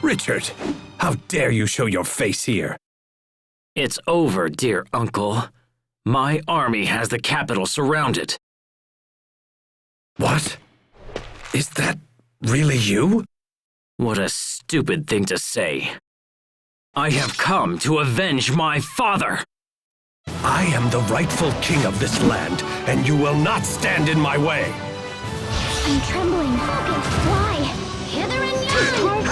Richard, how dare you show your face here? It's over, dear uncle. My army has the capital surrounded. What? Is that really you? What a stupid thing to say. I have come to avenge my father. I am the rightful king of this land, and you will not stand in my way. I'm trembling. Focus. Why? Hither and yon.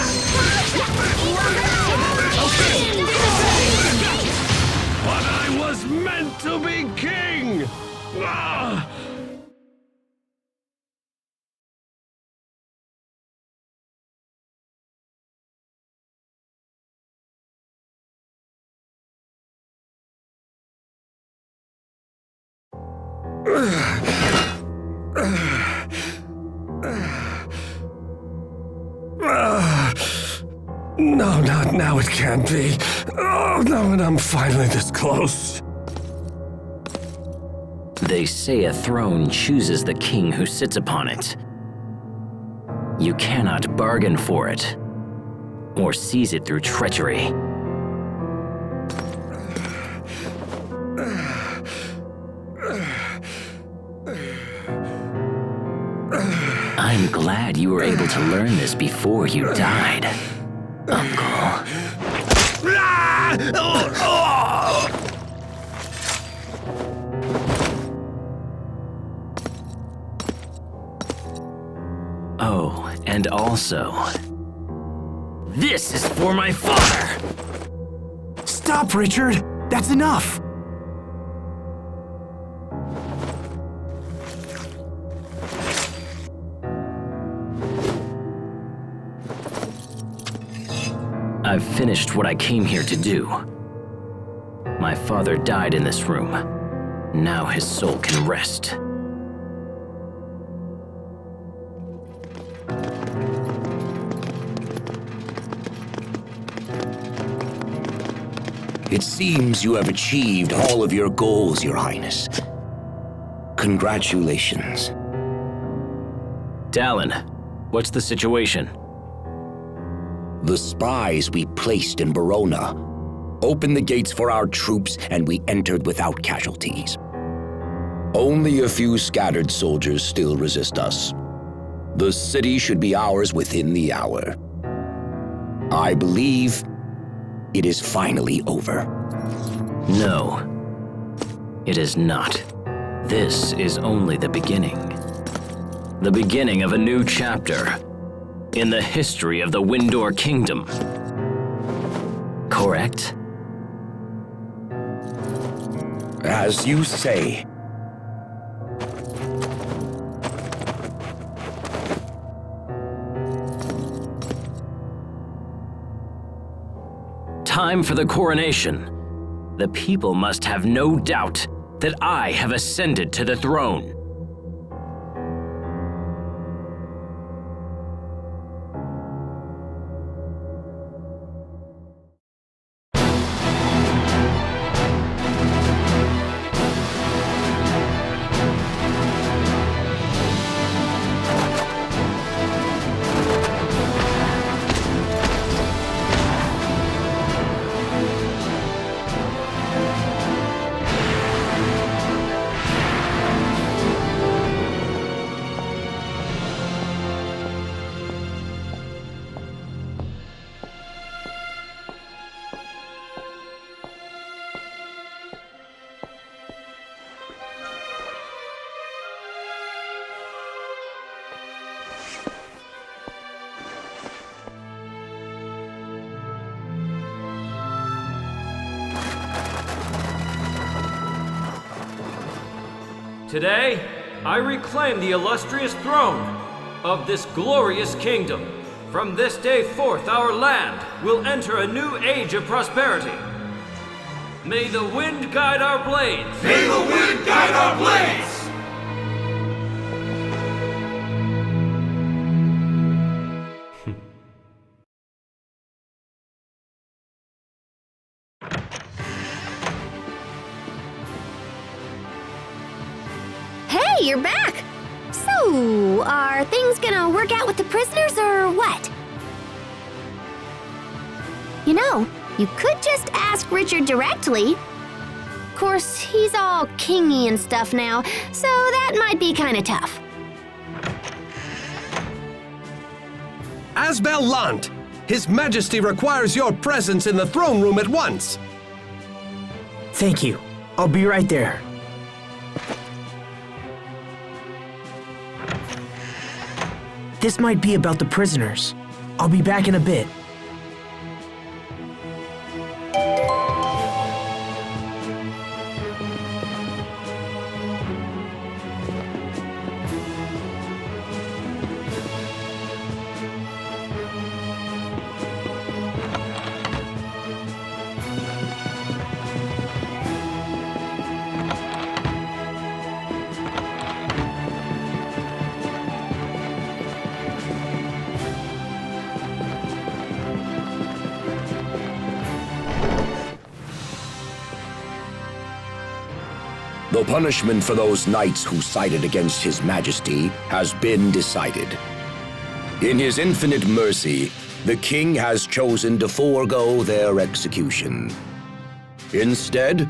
But I was meant to be king! Ah! No, not now, it can't be. Oh, no, and I'm finally this close. They say a throne chooses the king who sits upon it. You cannot bargain for it, or seize it through treachery. I'm glad you were able to learn this before you died, Uncle. Oh, and also, this is for my father! Stop, Richard! That's enough! I've finished what I came here to do. My father died in this room. Now his soul can rest. It seems you have achieved all of your goals, Your Highness. Congratulations. Dallin, what's the situation? The spies we placed in Verona opened the gates for our troops, and we entered without casualties. Only a few scattered soldiers still resist us. The city should be ours within the hour. I believe it is finally over. No, it is not. This is only the beginning. The beginning of a new chapter in the history of the Windor Kingdom. Correct? As you say. Time for the coronation. The people must have no doubt that I have ascended to the throne. Today, I reclaim the illustrious throne of this glorious kingdom. From this day forth, our land will enter a new age of prosperity. May the wind guide our blades! May the wind guide our blades! Hey, you're back! So, are things gonna work out with the prisoners or what? You know, you could just ask Richard directly. Of course, he's all kingy and stuff now, so that might be kinda tough. Asbel Lhant, His Majesty requires your presence in the throne room at once. Thank you. I'll be right there. This might be about the prisoners. I'll be back in a bit. The punishment for those knights who sided against His Majesty has been decided. In his infinite mercy, the king has chosen to forego their execution. Instead,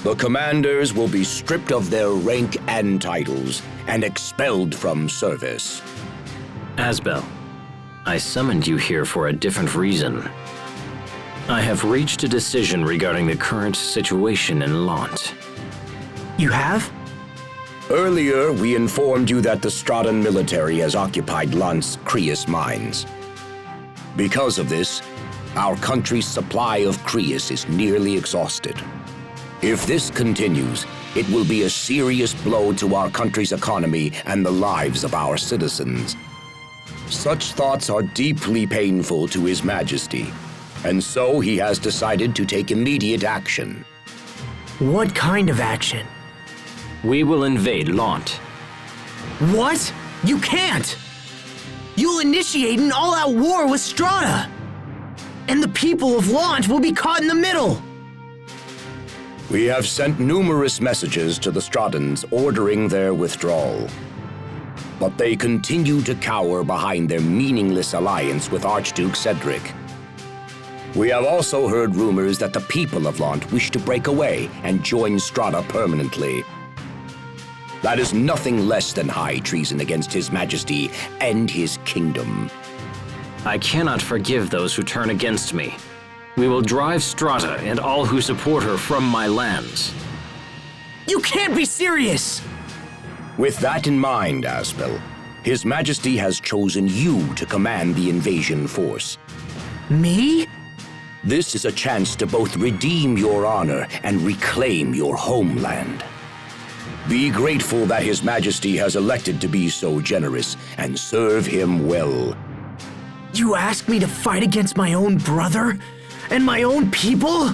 the commanders will be stripped of their rank and titles and expelled from service. Asbel, I summoned you here for a different reason. I have reached a decision regarding the current situation in Lhant. You have? Earlier, we informed you that the Stradan military has occupied Lhant's Creus mines. Because of this, our country's supply of Creus is nearly exhausted. If this continues, it will be a serious blow to our country's economy and the lives of our citizens. Such thoughts are deeply painful to His Majesty, and so he has decided to take immediate action. What kind of action? We will invade Lhant. What? You can't! You'll initiate an all-out war with Strata! And the people of Lhant will be caught in the middle! We have sent numerous messages to the Stratans ordering their withdrawal. But they continue to cower behind their meaningless alliance with Archduke Cedric. We have also heard rumors that the people of Lhant wish to break away and join Strata permanently. That is nothing less than high treason against His Majesty and his kingdom. I cannot forgive those who turn against me. We will drive Strata and all who support her from my lands. You can't be serious! With that in mind, Asbel, His Majesty has chosen you to command the invasion force. Me? This is a chance to both redeem your honor and reclaim your homeland. Be grateful that His Majesty has elected to be so generous and serve him well. You ask me to fight against my own brother? And my own people?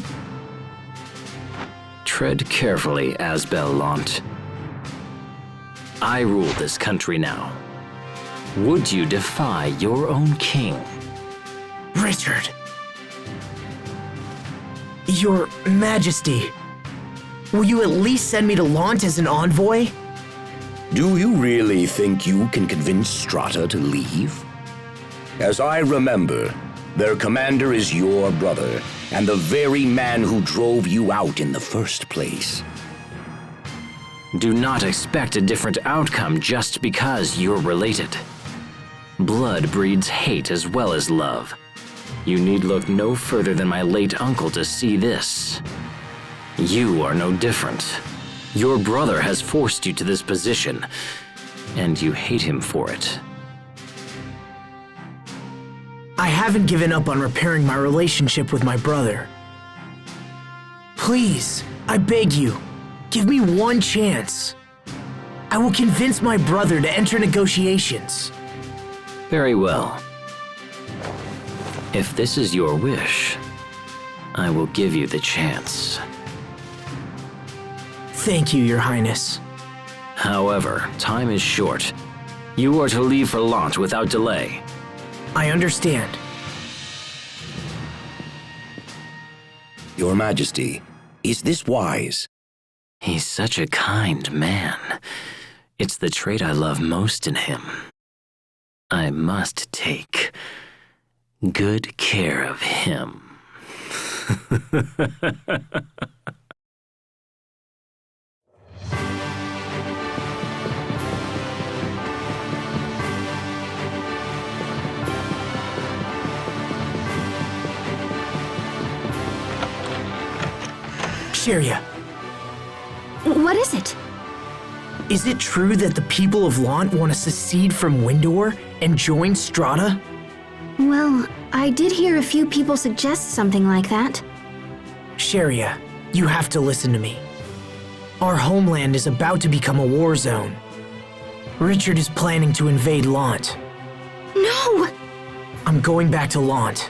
Tread carefully, Asbel Lhant. I rule this country now. Would you defy your own king? Richard. Your Majesty. Will you at least send me to Lhant as an envoy? Do you really think you can convince Strata to leave? As I remember, their commander is your brother, and the very man who drove you out in the first place. Do not expect a different outcome just because you're related. Blood breeds hate as well as love. You need look no further than my late uncle to see this. You are no different. Your brother has forced you to this position, and you hate him for it. I haven't given up on repairing my relationship with my brother. Please, I beg you, give me one chance. I will convince my brother to enter negotiations. Very well. If this is your wish, I will give you the chance. Thank you, Your Highness. However, time is short. You are to leave for Lhant without delay. I understand. Your Majesty, is this wise? He's such a kind man. It's the trait I love most in him. I must take good care of him. Sharia, What is it? is it true that the people of Lhant want to secede from Windor and join Strata? Well, I did hear a few people suggest something like that. Sharia, you have to listen to me. Our homeland is about to become a war zone. Richard is planning to invade Lhant. No! I'm going back to Lhant.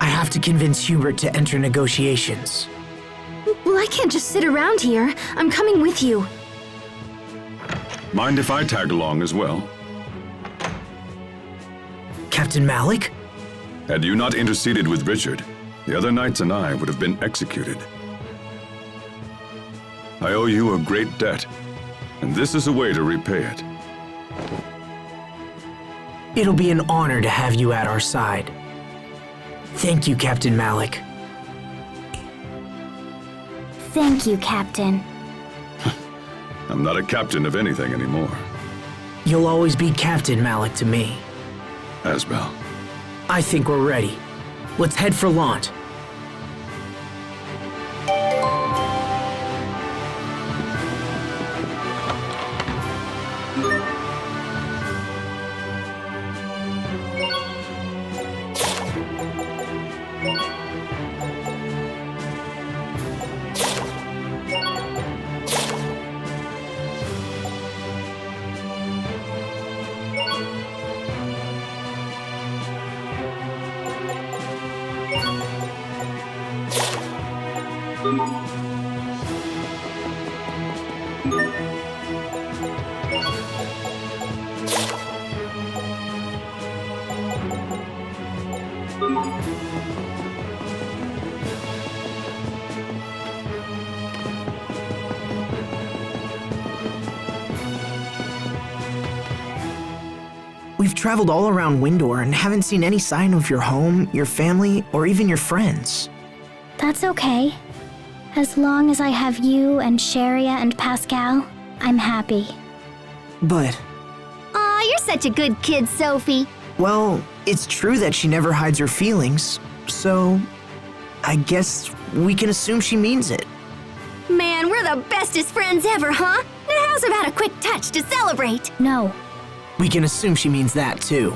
I have to convince Hubert to enter negotiations. Well, I can't just sit around here. I'm coming with you. Mind if I tag along as well? Captain Malik? Had you not interceded with Richard, the other knights and I would have been executed. I owe you a great debt, and this is a way to repay it. It'll be an honor to have you at our side. Thank you, Captain Malik. Thank you, Captain. I'm not a captain of anything anymore. You'll always be Captain Malik to me. Asbel. I think we're ready. Let's head for Lhant. We've traveled all around Windor and haven't seen any sign of your home, your family, or even your friends. That's okay. As long as I have you and Sharia and Pascal, I'm happy. But, Aw, you're such a good kid, Sophie. well, it's true that she never hides her feelings, so I guess we can assume she means it. Man, we're the bestest friends ever, huh? Now how's about a quick touch to celebrate? No. We can assume she means that too.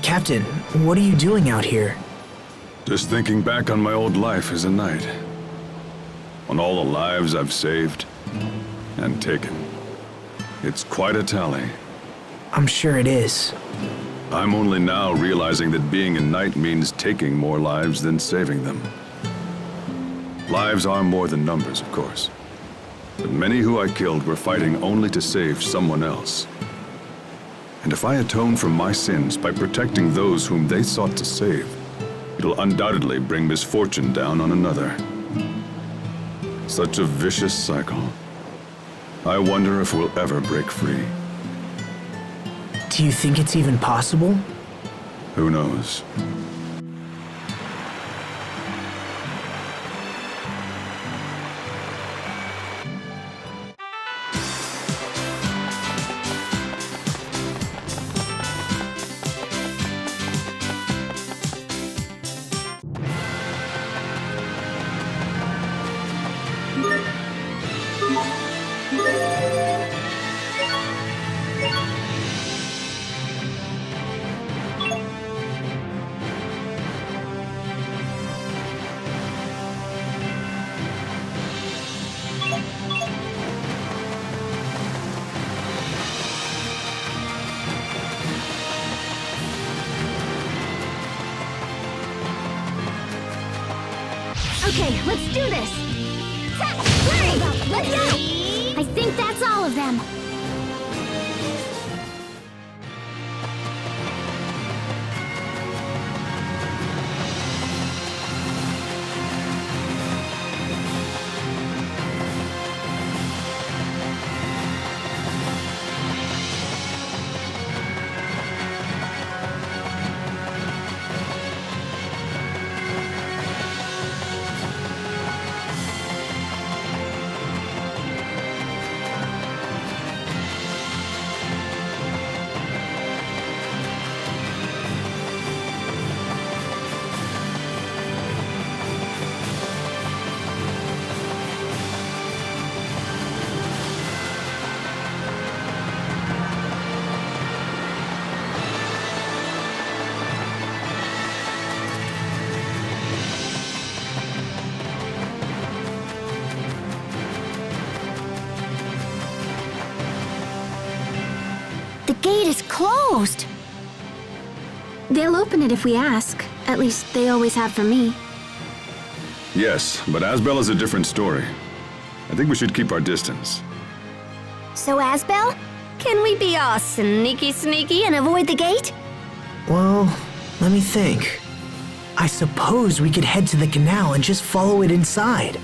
Captain, what are you doing out here? Just thinking back on my old life as a knight. On all the lives I've saved and taken. It's quite a tally. I'm sure it is. I'm only now realizing that being a knight means taking more lives than saving them. Lives are more than numbers, of course. But many who I killed were fighting only to save someone else. And if I atone for my sins by protecting those whom they sought to save, it'll undoubtedly bring misfortune down on another. Such a vicious cycle. I wonder if we'll ever break free. Do you think it's even possible? Who knows? Okay, let's do this! Hurry! Let's go! I think that's all of them. The gate is closed. They'll open it if we ask. At least they always have for me. Yes, but Asbel is a different story. I think we should keep our distance. So, Asbel, can we be all sneaky and avoid the gate? Well, let me think. I suppose we could head to the canal and just follow it inside.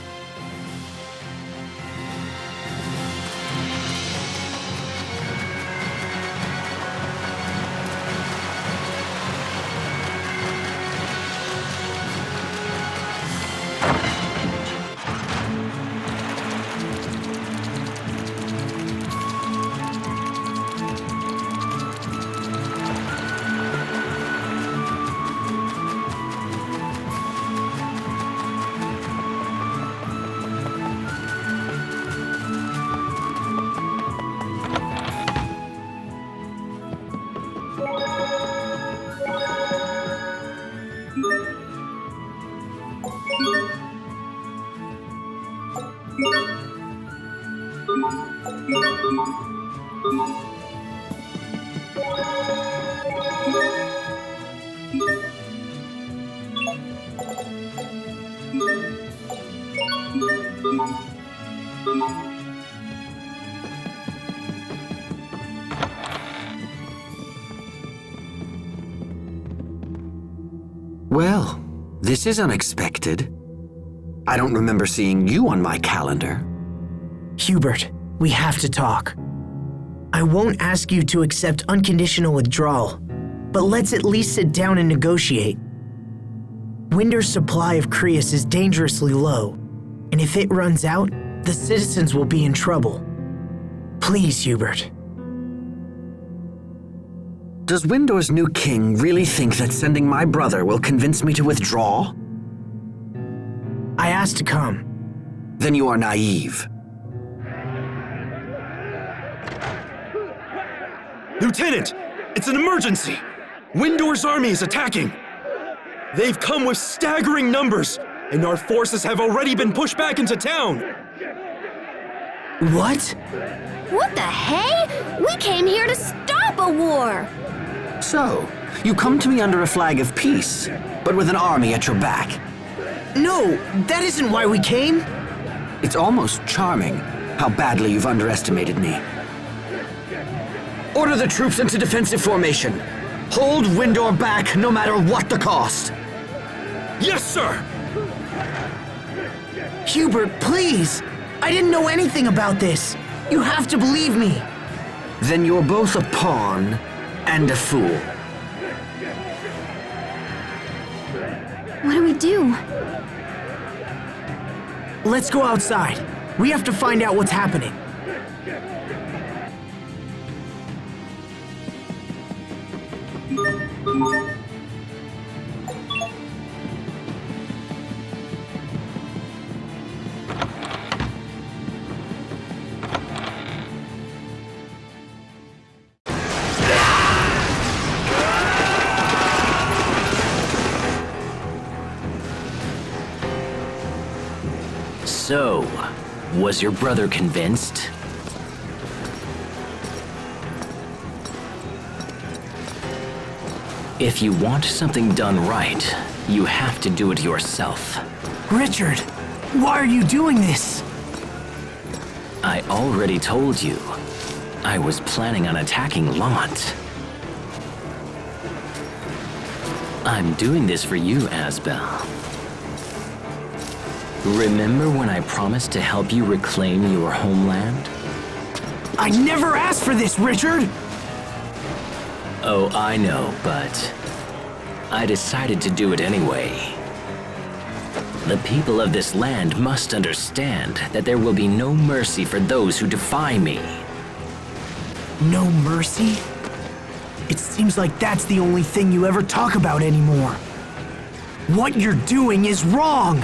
Well, this is unexpected. I don't remember seeing you on my calendar. Hubert, we have to talk. I won't ask you to accept unconditional withdrawal, but let's at least sit down and negotiate. Winder's supply of Creus is dangerously low, and if it runs out, the citizens will be in trouble. Please, Hubert. Does Windor's new king really think that sending my brother will convince me to withdraw? I asked to come. Then you are naive. Lieutenant! It's an emergency! Windor's army is attacking! They've come with staggering numbers, and our forces have already been pushed back into town! What? What the hey? We came here to stop a war! So, You come to me under a flag of peace, but with an army at your back. No, that isn't why we came. It's almost charming how badly you've underestimated me. Order the troops into defensive formation. Hold Windor back no matter what the cost. Yes, sir! Hubert, please! I didn't know anything about this. You have to believe me. Then you're both a pawn and a fool. What do we do? Let's go outside. We have to find out what's happening. So, was your brother convinced? If you want something done right, you have to do it yourself. Richard, why are you doing this? I already told you. I was planning on attacking Lhant. I'm doing this for you, Asbel. Remember when I promised to help you reclaim your homeland? I never asked for this, Richard! Oh, I know, but I decided to do it anyway. The people of this land must understand that there will be no mercy for those who defy me. No mercy? It seems like that's the only thing you ever talk about anymore. What you're doing is wrong!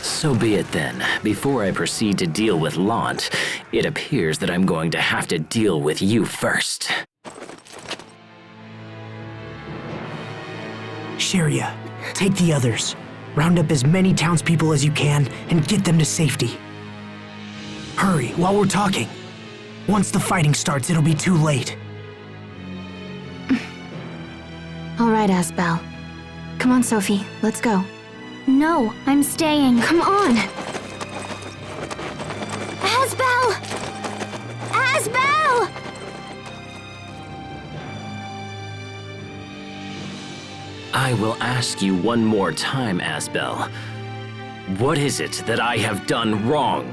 So be it then. Before I proceed to deal with Lhant, it appears that I'm going to have to deal with you first. Sharia, take the others. Round up as many townspeople as you can and get them to safety. Hurry, while we're talking. Once the fighting starts, it'll be too late. All right, Asbel. Come on, Sophie, let's go. No, I'm staying. Come on! Asbel! Asbel! I will ask you one more time, Asbel. What is it that I have done wrong?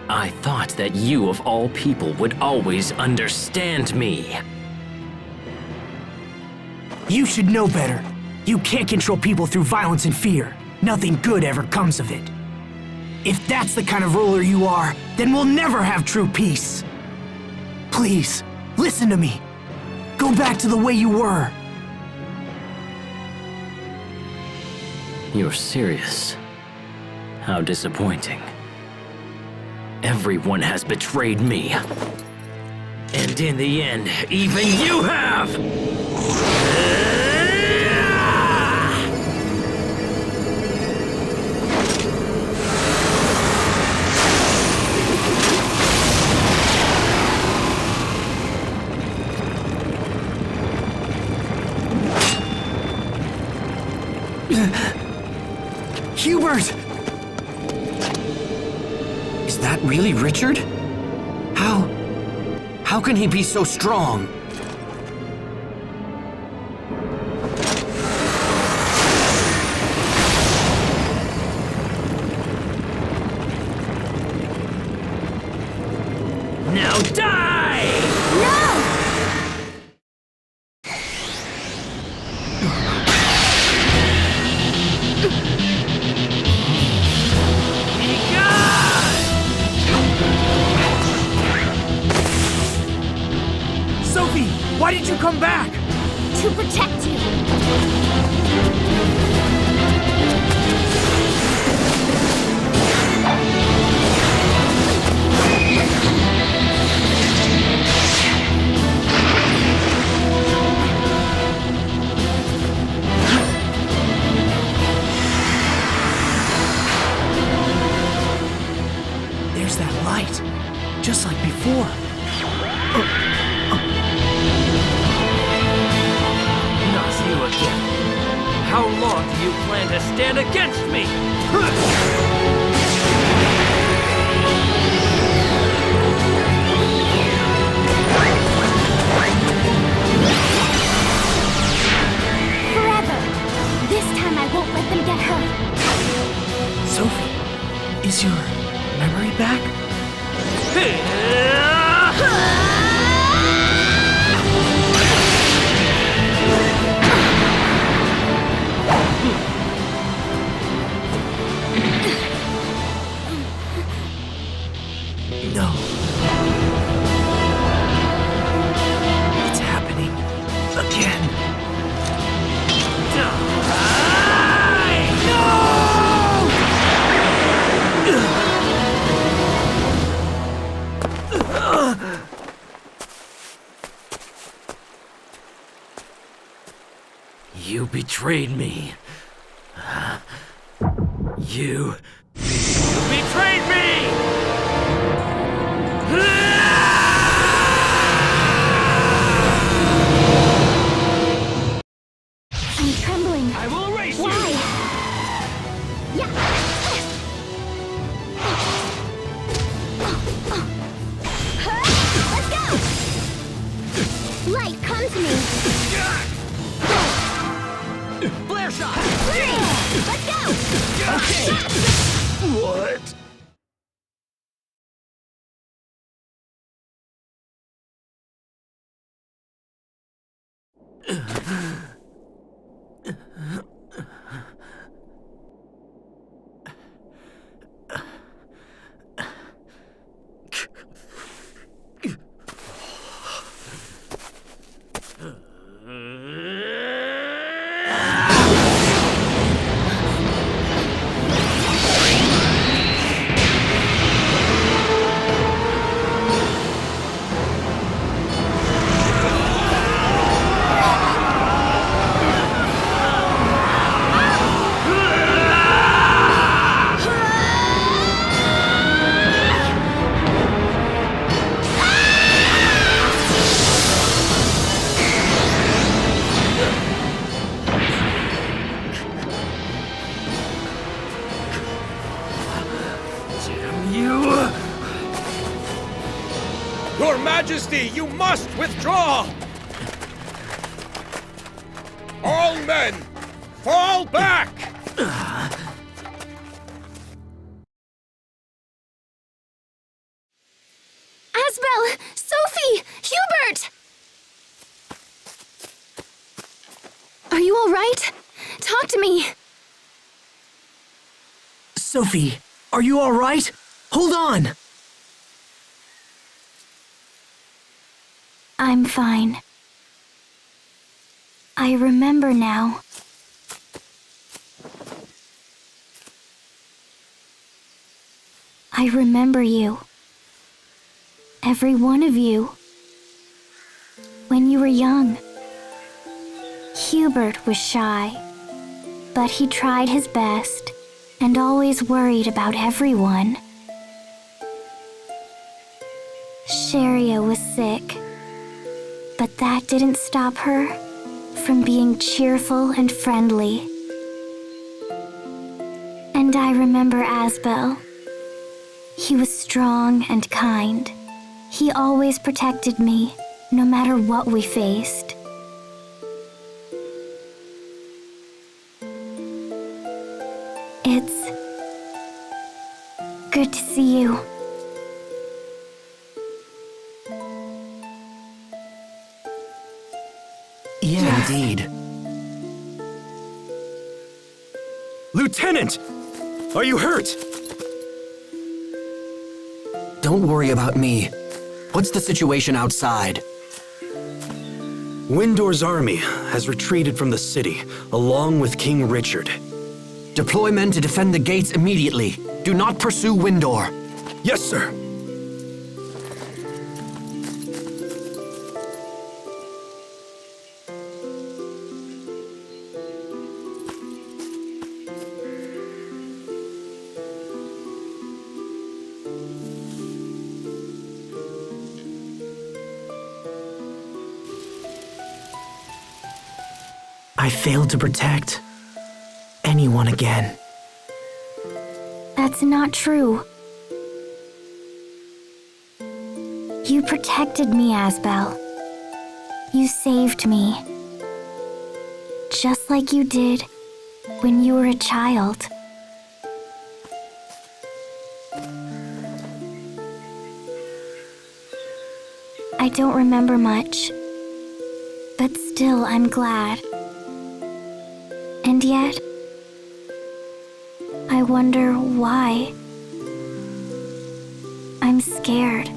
I thought that you, of all people, would always understand me. You should know better. You can't control people through violence and fear. Nothing good ever comes of it. If that's the kind of ruler you are, then we'll never have true peace. Please, listen to me. Go back to the way you were. You're serious? How disappointing. Everyone has betrayed me. And in the end, even you have! Hubert! Is that really Richard? How can he be so strong? Now die! No! Sophie, why did you come back? To protect you! There's that light, just like before. Not you again. How long do you plan to stand against me? Forever. This time I won't let them get hurt. Sophie, is your memory back? No. It's happening again. You betrayed me. You betrayed me! I'm trembling. I will erase Why? you! Yeah. Let's go! Light, come to me. Flare shot! Flurry! Let's go! What? Your Majesty, you must withdraw! All men, fall back! Asbel! Sophie! Hubert! Are you all right? Talk to me. Sophie, are you all right? Hold on! I'm fine. I remember now. I remember you. Every one of you. When you were young. Hubert was shy, but he tried his best and always worried about everyone. Sharia was sick, but that didn't stop her from being cheerful and friendly. And I remember Asbel. He was strong and kind. He always protected me, no matter what we faced. It's good to see you. Yeah, indeed. Lieutenant! Are you hurt? Don't worry about me. What's the situation outside? Windor's army has retreated from the city, along with King Richard. Deploy men to defend the gates immediately. Do not pursue Windor. Yes, sir. I failed to protect anyone again. That's not true. You protected me, Asbel. You saved me. Just like you did when you were a child. I don't remember much, but still I'm glad. And yet, I wonder why. I'm scared,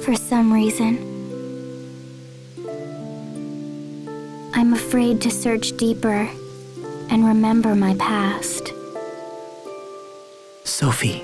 for some reason. I'm afraid to search deeper and remember my past. Sophie.